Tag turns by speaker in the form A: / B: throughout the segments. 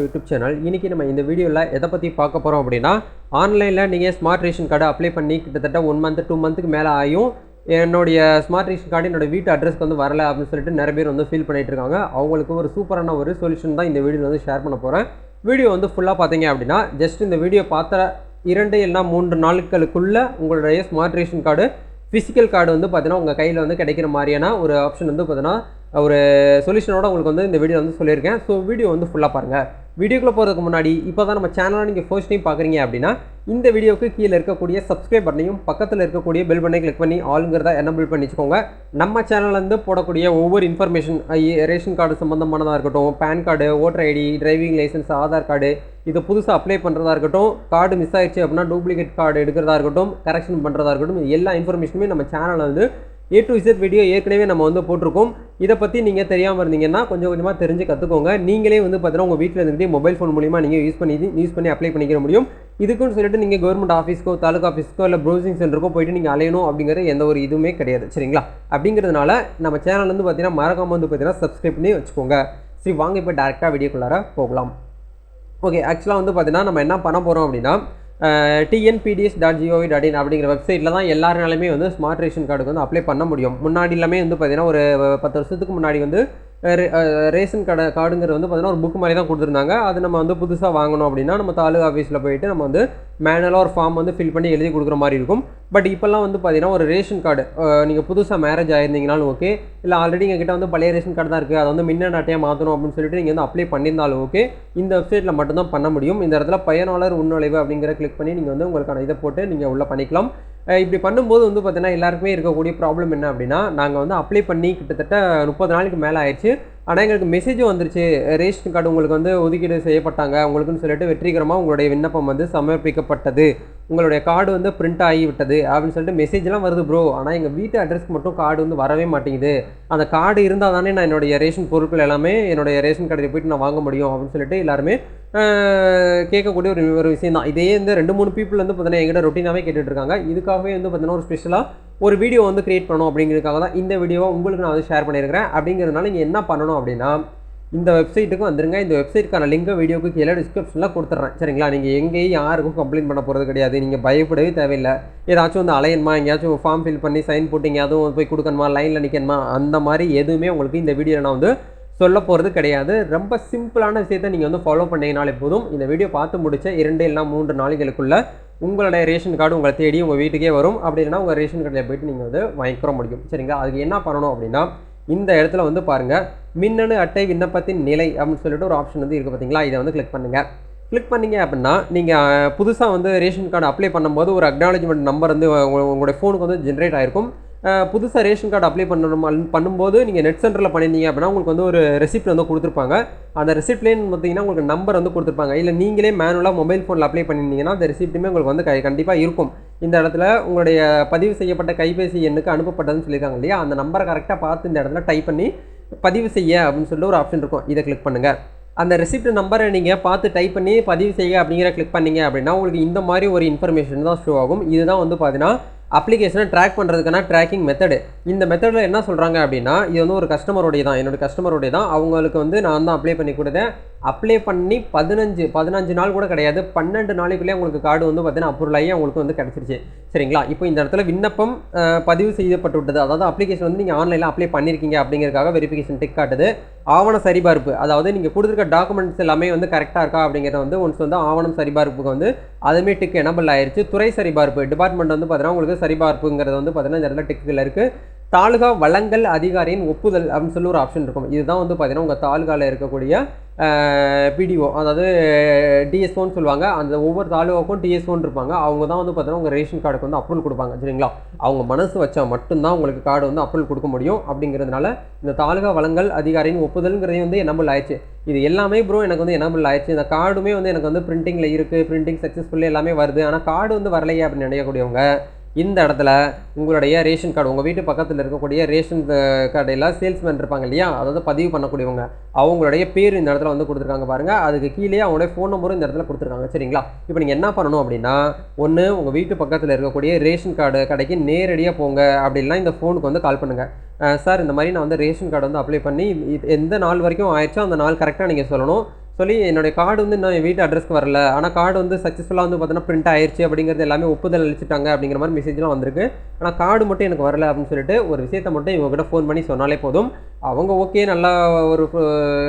A: YouTube channel. இன்னைக்கு நம்ம இந்த வீடியோவில் எதை பற்றி பார்க்க போகிறோம் அப்படின்னா, ஆன்லைனில் நீங்கள் ஸ்மார்ட் ரேஷன் கார்டு அப்ளை பண்ணி கிட்டத்தட்ட 1 மந்த் 2 மந்த்துக்கு மேலே ஆகியும் என்னுடைய ஸ்மார்ட் ரேஷன் கார்டு என்னோட வீட்டு அட்ரஸ்க்கு வந்து வரலை அப்படின்னு சொல்லிட்டு நிறைய பேர் வந்து ஃபீல் பண்ணிட்டு இருக்காங்க. அவங்களுக்கு ஒரு சூப்பரான ஒரு சொல்யூஷன் தான் இந்த வீடியோவில் வந்து ஷேர் பண்ண போகிறேன். வீடியோ வந்து ஃபுல்லாக பார்த்தீங்க அப்படின்னா, ஜஸ்ட் இந்த வீடியோ பார்த்த 2 இல்லைனா 3 நாட்களுக்குள்ளே உங்களுடைய smart ration card physical card வந்து பார்த்தீங்கன்னா உங்கள் கையில் வந்து கிடைக்கிற மாதிரியான ஒரு ஆப்ஷன் வந்து பார்த்தீங்கன்னா ஒரு சொல்யூஷனோட உங்களுக்கு வந்து இந்த வீடியோ வந்து சொல்லியிருக்கேன். ஸோ வீடியோ வந்து ஃபுல்லாக பாருங்கள். வீடியோக்குள்ளே போகிறதுக்கு முன்னாடி இப்போ தான் நம்ம சேனலை நீங்கள் ஃபர்ஸ்ட் டைம் பார்க்குறீங்க அப்படின்னா இந்த வீடியோக்கு கீழே இருக்கக்கூடிய சப்ஸ்கிரைப் பட்டனையும் பக்கத்தில் இருக்கக்கூடிய பெல் பட்டனை கிளிக் பண்ணி ஆளுங்கிறத எனபிள் பண்ணி வச்சுக்கோங்க. நம்ம சேனல்லேருந்து போடக்கூடிய ஒவ்வொரு இன்ஃபர்மேஷன் ரேஷன் கார்டு சம்மந்தமானதாக இருக்கட்டும், PAN card, voter ID, driving licence, Aadhaar card, இது புதுசாக அப்ளை பண்ணுறதா இருக்கட்டும், கார்டு மிஸ் ஆயிடுச்சு அப்படின்னா டூப்ளிகேட் கார்டு எடுக்கிறதா இருக்கட்டும், கரெக்ஷன் பண்ணுறதா இருக்கட்டும், எல்லா இன்ஃபர்மேஷனுமே நம்ம சேனலில் வந்து A to Z வீடியோ ஏற்கனவே நம்ம வந்து போட்டிருக்கோம். இதை பற்றி நீங்கள் தெரியாமல் இருந்தீங்கன்னா கொஞ்சம் கொஞ்சமாக தெரிஞ்சு கற்றுக்கோங்க. நீங்களே வந்து பார்த்தீங்கன்னா உங்கள் வீட்டில் இருந்துகிட்டே மொபைல் ஃபோன் மூலிமா நீங்கள் யூஸ் பண்ணி அப்ளை பண்ணிக்க முடியும். இதுக்குன்னு சொல்லிட்டு நீங்கள் கவர்மெண்ட் ஆஃபீஸ்க்கோ, தாலுக்கா ஆஃபீஸ்க்கோ இல்லை ப்ரௌசிங் சென்டருக்கோ போய்ட்டு நீங்கள் அலையணும் அப்படிங்கிற எந்த ஒரு இதுவுமே கிடையாது. சரிங்களா? அப்படிங்கிறதுனால நம்ம சேனல் வந்து பார்த்தீங்கன்னா மறக்காமல் வந்து பார்த்தீங்கன்னா சப்ஸ்கிரைப் பண்ணி வச்சுக்கோங்க. சரி, வாங்க இப்போ டேரெக்டாக வீடியோக்குள்ளார போகலாம். ஓகே, ஆக்சுவலாக வந்து பார்த்தீங்கன்னா நம்ம என்ன பண்ண போகிறோம் அப்படின்னா, tnpds.gov.in அப்படிங்கிற வெப்சைட்டில் தான் எல்லாருனாலுமே வந்து ஸ்மார்ட் ரேஷன் கார்டுக்கு வந்து அப்ளை பண்ண முடியும். முன்னாடி எல்லாமே வந்து பார்த்தீங்கன்னா ஒரு 10 வருஷத்துக்கு முன்னாடி வந்து ரேஷன் கார்டுங்கிறது வந்து பார்த்தீங்கன்னா ஒரு புக் மாதிரி தான் கொடுத்துருந்தாங்க. அது நம்ம வந்து புதுசாக வாங்கணும் அப்படின்னா நம்ம தாலுகா ஆஃபீஸில் போயிட்டு நம்ம வந்து மேனுவலாக ஒரு ஃபார்ம் வந்து ஃபில் பண்ணி எழுதி கொடுக்குற மாதிரி இருக்கும். பட் இப்போல்லாம் வந்து பார்த்தீங்கன்னா ஒரு ரேஷன் கார்டு நீங்கள் புதுசாக மேரேஜ் ஆயிருந்தீங்கனாலும் ஓகே, இல்லை ஆல்ரெடி எங்கள் கிட்ட வந்து பழைய ரேஷன் கார்டு தான் இருக்குது, அதை வந்து மின்னணு அட்டையாக மாற்றணும் அப்படின்னு சொல்லிட்டு நீங்கள் வந்து அப்ளை பண்ணியிருந்தாலும் ஓகே, இந்த வெப்சைட்டில் மட்டும்தான் பண்ண முடியும். இந்த இடத்துல பயனாளர் உள்நுழைவு அப்படிங்கிற கிளிக் பண்ணி நீங்கள் வந்து உங்களுக்கான இதை போட்டு நீங்கள் உள்ளே பண்ணிக்கலாம். இப்படி பண்ணும்போது வந்து பார்த்தீங்கன்னா எல்லாருக்குமே இருக்கக்கூடிய ப்ராப்ளம் என்ன அப்படின்னா, நாங்கள் வந்து அப்ளை பண்ணி கிட்டத்தட்ட 30 நாளைக்கு மேலே ஆயிடுச்சு, ஆனால் எங்களுக்கு மெசேஜும் வந்துருச்சு, ரேஷன் கார்டு உங்களுக்கு வந்து ஒதுக்கீடு செய்யப்பட்டாங்க உங்களுக்குன்னு சொல்லிட்டு வெற்றிகரமாக உங்களுடைய விண்ணப்பம் வந்து சமர்ப்பிக்கப்பட்டது, உங்களுடைய கார்டு வந்து பிரிண்ட் ஆகிவிட்டது அப்படின்னு சொல்லிட்டு மெசேஜ்லாம் வருது ப்ரோ. ஆனால் எங்கள் வீட்டு அட்ரஸ்க்கு மட்டும் கார்டு வந்து வரவே மாட்டேங்குது. அந்த கார்டு இருந்தால் தானே நான் என்னுடைய ரேஷன் பொருட்கள் எல்லாமே என்னுடைய ரேஷன் கடையில் போய்ட்டு நான் வாங்க முடியும் அப்படின்னு சொல்லிட்டு எல்லாருமே கேட்கக்கூடிய ஒரு விஷயம் தான். இதே இந்த 2-3 பீப்புள் வந்து பார்த்தீங்கன்னா எங்கிட்ட ரொட்டீனாகவே கேட்டுட்டு இருக்காங்க. இதுக்காகவே வந்து பார்த்தீங்கன்னா ஒரு ஸ்பெஷலாக ஒரு வீடியோ வந்து கிரியேட் பண்ணணும் அப்படிங்கிறதுக்காக தான் இந்த வீடியோவை உங்களுக்கு நான் வந்து ஷேர் பண்ணியிருக்கிறேன். அப்படிங்கிறதுனால நீங்கள் என்ன பண்ணணும் அப்படின்னா, இந்த வெப்சைட்டுக்கு வந்துருங்க. இந்த வெப்சைட்டுக்கான லிங்கை வீடியோக்கு கீழே டிஸ்கிரிப்ஷனில் கொடுத்துட்றேன். சரிங்களா? நீங்கள் எங்கேயும் யாருக்கும் கம்ப்ளைண்ட் பண்ண போகிறது கிடையாது. நீங்கள் பயப்படவே தேவையில்லை. ஏதாச்சும் வந்து அலையணுமா, எங்கேயாச்சும் ஃபார்ம் ஃபில் பண்ணி சைன் போட்டு எங்கேயாவது போய் கொடுக்கணுமா, லைனில் நிற்கணுமா, அந்த மாதிரி எதுவுமே உங்களுக்கு இந்த வீடியோவில் நான் வந்து சொல்ல போகிறது கிடையாது. ரொம்ப சிம்பிளான விஷயத்தை நீங்கள் வந்து ஃபாலோ பண்ணிங்கனாலே போதும். இந்த வீடியோ பார்த்து முடிச்ச 2 இல்லைனா 3 நாளைகளுக்குள்ளே உங்களுடைய ரேஷன் கார்டு உங்களை தேடி உங்கள் வீட்டுக்கே வரும். அப்படி இல்லைனா உங்கள் ரேஷன் கார்டில் போய்ட்டு நீங்கள் வந்து வாங்கிக்கிற முடியும். சரிங்களா? அதுக்கு என்ன பண்ணணும் அப்படின்னா, இந்த இடத்துல வந்து பாருங்கள், மின்னணு அட்டை விண்ணப்பத்தின் நிலை அப்படின்னு சொல்லிட்டு ஒரு ஆப்ஷன் வந்து இருக்குது பார்த்தீங்களா? இதை வந்து கிளிக் பண்ணுங்கள். கிளிக் பண்ணிங்க அப்படின்னா நீங்கள் புதுசாக வந்து ரேஷன் கார்டு அப்ளை பண்ணும்போது ஒரு அக்னாலஜ்மெண்ட் நம்பர் வந்து உங்களுடைய ஃபோனுக்கு வந்து ஜென்ரேட் ஆகிருக்கும். புதுசாக ரேஷன் கார்டு அப்ளை பண்ணும்போது நீங்கள் நெட் சென்டரில் பண்ணியிருந்தீங்க அப்படின்னா உங்களுக்கு வந்து ஒரு ரெசிப்ட் வந்து கொடுத்துருப்பாங்க. அந்த ரெசிப்ட்லேன்னு பார்த்தீங்கன்னா உங்களுக்கு நம்பர் வந்து கொடுத்துருப்பாங்க. இல்லை நீங்களே மேனுவலாக மொபைல் ஃபோனில் அப்ளை பண்ணியிருந்தீங்கன்னா அந்த ரெசிப்ட்டுமே உங்களுக்கு வந்து கண்டிப்பாக இருக்கும். இந்த இடத்துல உங்களுடைய பதிவு செய்யப்பட்ட கைபேசி எண்ணுக்கு அனுப்பப்பட்டதுன்னு சொல்லியிருக்காங்க இல்லையா, அந்த நம்பரை கரெக்டாக பார்த்து இந்த இடத்துல டைப் பண்ணி பதிவு செய்ய அப்படின்னு சொல்லிட்டு ஒரு ஆப்ஷன் இருக்கும். இதை கிளிக் பண்ணுங்கள். அந்த ரெசிப்ட் நம்பரை நீங்கள் பார்த்து டைப் பண்ணி பதிவு செய்ய அப்படிங்கிற கிளிக் பண்ணிங்க அப்படின்னா உங்களுக்கு இந்த மாதிரி ஒரு இன்ஃபர்மேஷன் தான் ஷோ ஆகும். இதுதான் வந்து பார்த்தீங்கன்னா அப்ளிகேஷனை ட்ராக் பண்ணுறதுக்கான ட்ராக்கிங் மெத்தடு. இந்த மெத்தடில் என்ன சொல்கிறாங்க அப்படின்னா, இது வந்து ஒரு கஸ்டமருடைய தான், என்னோடய கஸ்டமருடைய தான். அவங்களுக்கு வந்து நான் தான் அப்ளை பண்ணி கொடுத்தேன். அப்ளை பண்ணி 15 நாள் கூட கிடையாது, 12 நாளைக்குள்ளே உங்களுக்கு கார்டு வந்து பார்த்தீங்கன்னா அப்ரூவல் ஆகி அவங்களுக்கு வந்து கிடச்சிருச்சு. சரிங்களா? இப்போ இந்த இடத்துல விண்ணப்பம் பதிவு செய்யப்பட்டு விட்டது. அதாவது அப்ளிகேஷன் வந்து நீங்கள் ஆன்லைனில் அப்ளை பண்ணியிருக்கீங்க அப்படிங்கிறதுக்காக வெரிஃபிகேஷன் டிக் காட்டுது. ஆவண சரிபார்ப்பு, அதாவது நீங்கள் கொடுத்துருக்க டாக்குமெண்ட்ஸ் எல்லாமே வந்து கரெக்டாக இருக்கா அப்படிங்கிறத வந்து ஒன்ஸ் வந்து ஆவணம் சரிபார்ப்புக்கு வந்து அதுவுமே டிக் எனபிள் ஆயிடுச்சு. துறை சரிபார்ப்பு டிபார்ட்மெண்ட் வந்து பார்த்தீங்கன்னா உங்களுக்கு சரிபார்ப்புங்கிறது வந்து பார்த்தீங்கன்னா இந்த இடத்துல டிக்கில் இருக்குது. தாலுகா வழங்கல் அதிகாரியின் ஒப்புதல் அப்படின்னு சொல்லி ஒரு ஆப்ஷன் இருக்கும். இதுதான் வந்து பார்த்தீங்கன்னா உங்கள் தாலுகாவில் இருக்கக்கூடிய பிடிஓ, அதாவது டிஎஸ்ஓன்னு சொல்லுவாங்க. அந்த ஒவ்வொரு தாலுகாவுக்கும் டிஎஸ்ஓன்னு இருப்பாங்க. அவங்க தான் வந்து பார்த்தீங்கன்னா உங்கள் ரேஷன் கார்டுக்கு வந்து அப்ரூவல் கொடுப்பாங்க. சரிங்களா? அவங்க மனசு வச்சா மட்டும்தான் உங்களுக்கு கார்டு வந்து அப்ரூவல் கொடுக்க முடியும். அப்படிங்கிறதுனால இந்த தாலுகா வழங்கல் அதிகாரியின் ஒப்புதல்ங்கிறதையும் வந்து எனபிள் ஆயிடுச்சு. இது எல்லாமே ப்ரோ எனக்கு வந்து எனபிள் ஆயிடுச்சு. இந்த கார்டுமே வந்து எனக்கு வந்து பிரிண்டிங்கில் இருக்குது, பிரிண்டிங் சக்ஸஸ்ஃபுல்லி எல்லாமே வருது, ஆனால் கார்டு வந்து வரலையே அப்படின்னு நினைக்கக்கூடியவங்க இந்த இடத்துல உங்களுடைய ரேஷன் கார்டு உங்கள் வீட்டு பக்கத்தில் இருக்கக்கூடிய ரேஷன் கடையில் சேல்ஸ்மேன் இருப்பாங்க இல்லையா, அதாவது பதிவு பண்ணக்கூடியவங்க, அவங்களுடைய பேர் இந்த இடத்துல வந்து கொடுத்துருக்காங்க பாருங்கள். அதுக்கு கீழே அவங்களுடைய ஃபோன் நம்பரும் இந்த இடத்துல கொடுத்துருக்காங்க. சரிங்களா? இப்போ நீங்கள் என்ன பண்ணணும் அப்படின்னா, ஒன்று உங்கள் வீட்டு பக்கத்தில் இருக்கக்கூடிய ரேஷன் கார்டு கடைக்கு நேரடியாக போங்க. அப்படி இல்லைனா இந்த ஃபோனுக்கு வந்து கால் பண்ணுங்கள். சார் இந்த மாதிரி நான் வந்து ரேஷன் கார்டு வந்து அப்ளை பண்ணி எந்த நாள் வரைக்கும் ஆயிடுச்சோ அந்த நாள் கரெக்டாக நீங்கள் சொல்லணும். சொல்லி என்னுடைய கார்டு வந்து இன்னும் என் வீட்டு அட்ரஸ்க்கு வரல, ஆனால் கார்டு வந்து சக்ஸஸ்ஃபுல்லாக வந்து பார்த்தீங்கன்னா பிரிண்ட் ஆயிடுச்சு அப்படிங்கிறது எல்லாமே ஒப்புதல் அளிச்சிட்டாங்க அப்படிங்கிற மாதிரி மெசேஜ்லாம் வந்திருக்கு. ஆனால் கார்டு மட்டும் எனக்கு வரல அப்படின்னு சொல்லிட்டு ஒரு விஷயத்தை மட்டும் இவங்ககிட்ட ஃபோன் பண்ணி சொன்னாலே போதும். அவங்க ஓகே நல்லா ஒரு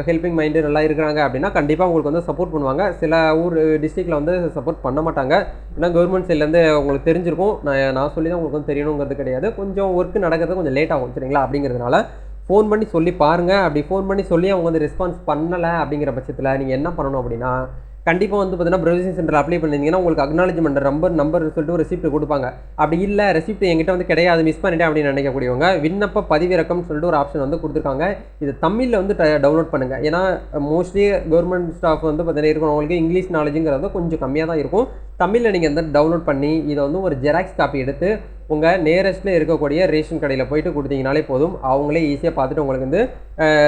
A: ஹெல்பிங் மைண்டு நல்லா இருக்கிறாங்க அப்படின்னா கண்டிப்பாக உங்களுக்கு வந்து சப்போர்ட் பண்ணுவாங்க. சில ஊர் டிஸ்ட்ரிக்டில் வந்து சப்போர்ட் பண்ண மாட்டாங்க. ஏன்னா கவர்மெண்ட் சைட்லேருந்து உங்களுக்கு தெரிஞ்சிருக்கும். நான் சொல்லி தான் உங்களுக்கு வந்து தெரியணுங்கிறது கிடையாது. கொஞ்சம் ஒர்க்கு நடக்கிறது கொஞ்சம் லேட் ஆகும் சரிங்களா. அப்படிங்கிறதுனால ஃபோன் பண்ணி சொல்லி பாருங்கள். அப்படி ஃபோன் பண்ணி சொல்லி அவங்க வந்து ரெஸ்பான்ஸ் பண்ணலை அப்படிங்கிற பட்சத்தில் நீங்கள் என்ன பண்ணணும் அப்படின்னா, கண்டிப்பாக வந்து பார்த்தீங்கன்னா ப்ரௌசிங் சென்டர் அப்ளை பண்ணியிருந்தீங்கன்னா உங்களுக்கு அக்னாலஜ்மெண்ட் நம்பர் சொல்லிட்டு ஒரு ரெசிப்ட் கொடுப்பாங்க. அப்படி இல்லை ரெசிப்ட் என்கிட்ட வந்து கிடையாது, மிஸ் பண்ணிட்டேன் அப்படின்னு நினைக்கக்கூடியவங்க விண்ணப்ப பதிவிறக்கம்னு சொல்லிட்டு ஒரு ஆப்ஷன் வந்து கொடுத்துருக்காங்க. இது தமிழில் வந்து டவுன்லோட் பண்ணுங்கள். ஏன்னா மோஸ்ட்லி கவர்மெண்ட் ஸ்டாஃப் வந்து பார்த்தீங்கன்னா இருக்கிறவங்களுக்கு இங்கிலீஷ் நாலேஜுங்கிறது கொஞ்சம் கம்மியாக தான் இருக்கும். தமிழில் நீங்கள் வந்து டவுன்லோட் பண்ணி இதை வந்து ஒரு ஜெராக்ஸ் காப்பி எடுத்து உங்கள் நியரஸ்ட்டில் இருக்கக்கூடிய ரேஷன் கடையில் போய்ட்டு கொடுத்தீங்கனாலே போதும். அவங்களே ஈஸியாக பார்த்துட்டு உங்களுக்கு வந்து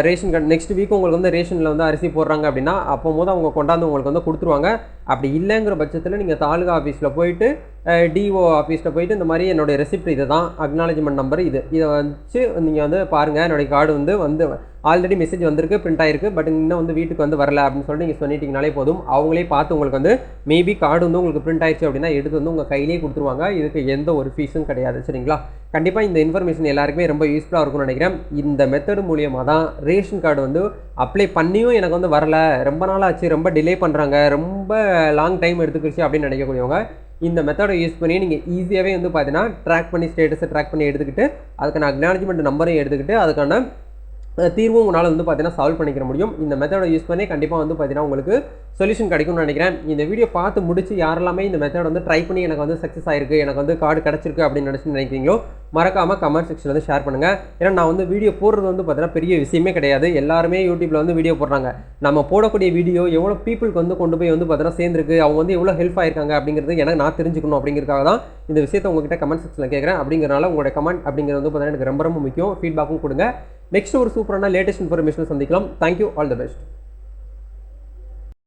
A: ரேஷன் கார்டு நெக்ஸ்ட் வீக் உங்களுக்கு வந்து ரேஷனில் வந்து அரிசி போடுறாங்க அப்படின்னா அப்போ போது அவங்க கொண்டாந்து உங்களுக்கு வந்து கொடுத்துருவாங்க. அப்படி இல்லைங்கிற பட்சத்தில் நீங்கள் தாலுகா ஆஃபீஸில் போயிட்டு டிஓ ஆஃபீஸில் போயிட்டு இந்த மாதிரி என்னுடைய ரெசிப்ட் இது தான், அக்னாலஜ்மெண்ட் நம்பர் இதை வச்சு நீங்கள் வந்து பாருங்கள் என்னுடைய கார்டு வந்து ஆல்ரெடி மெசேஜ் வந்திருக்கு, பிரிண்ட் ஆயிருக்கு, பட் இன்னும் வந்து வீட்டுக்கு வந்து வரல அப்படின்னு சொல்லிட்டு நீங்கள் சொல்லிட்டீங்கனாலே போதும். அவங்களே பார்த்து உங்களுக்கு வந்து மேபி கார்டு வந்து உங்களுக்கு பிரிண்ட் ஆயிடுச்சு அப்படின்னா எடுத்து வந்து உங்கள் கையிலேயே கொடுத்துருவாங்க. இதுக்கு எந்த ஒரு ஃபீஸும் கிடையாது சரிங்களா. கண்டிப்பாக இந்த இன்ஃபர்மேஷன் எல்லாருக்குமே ரொம்ப யூஸ்ஃபுல்லாக இருக்கும்னு நினைக்கிறேன். இந்த மெத்தடு மூலியமாக தான் ரேஷன் கார்டு வந்து அப்ளை பண்ணியும் எனக்கு வந்து வரல, ரொம்ப நாள் ஆச்சு, ரொம்ப டிலே பண்ணுறாங்க, ரொம்ப லாங் டைம் எடுத்துக்கிடுச்சு அப்படின்னு நினைக்கக்கூடியவங்க இந்த மெத்தடை யூஸ் பண்ணி நீங்கள் ஈஸியாகவே வந்து பார்த்தீங்கன்னா ட்ராக் பண்ணி ஸ்டேட்டஸை ட்ராக் பண்ணி எடுத்துக்கிட்டு அதுக்கான அக்னாலஜ்மெண்ட் நம்பரையும் எடுத்துக்கிட்டு அதுக்கான தீர்வும் உங்களால் வந்து பார்த்தீங்கன்னா சால்வ் பண்ணிக்கிற முடியும். இந்த மெத்தடை யூஸ் பண்ணி கண்டிப்பாக வந்து பார்த்தீங்கன்னா உங்களுக்கு சொல்யூஷன் கிடைக்கும்னு நினைக்கிறேன். இந்த வீடியோ பார்த்து முடிச்சு யாரெல்லாமே இந்த மெத்தட் வந்து ட்ரை பண்ணி எனக்கு வந்து சக்ஸஸ் ஆயிருக்கு, எனக்கு வந்து கார்டு கிடச்சிருக்கு அப்படின்னு நினைக்கிறீங்களோ மறக்காமல் கமெண்ட் செக்ஷனில் வந்து ஷேர் பண்ணுங்கள். ஏன்னா நான் வந்து வீடியோ போடுறது வந்து பார்த்தீங்கன்னா பெரிய விஷயமே கிடையாது. எல்லாருமே யூடியூப்பில் வந்து வீடியோ போடுறாங்க. நம்ம போடக்கூடிய வீடியோ எவ்வளோ பீப்புளுக்கு வந்து கொண்டு போய் வந்து பார்த்தீங்கன்னா சேர்ந்துருக்கு, அவங்க வந்து எவ்வளோ ஹெல்ப் ஆயிருக்காங்க அப்படிங்கிறது எனக்கு நான் தெரிஞ்சுக்கணும். அப்படிங்கிறதுக்காக தான் இந்த விஷயத்தை உங்ககிட்ட கமெண்ட் செக்ஷனில் கேட்குறேன். அப்படிங்கிறனால உங்களுடைய கமெண்ட் அப்படிங்கிறது வந்து பார்த்தீங்கன்னா எனக்கு ரொம்ப ரொம்ப முக்கியம். ஃபீட்பேக்கும் கொடுங்க. நெக்ஸ்ட் ஒரு சூப்பரான லேட்டஸ்ட் இன்ஃபர்மேஷன் சந்திக்கலாம். Thank you, all the best.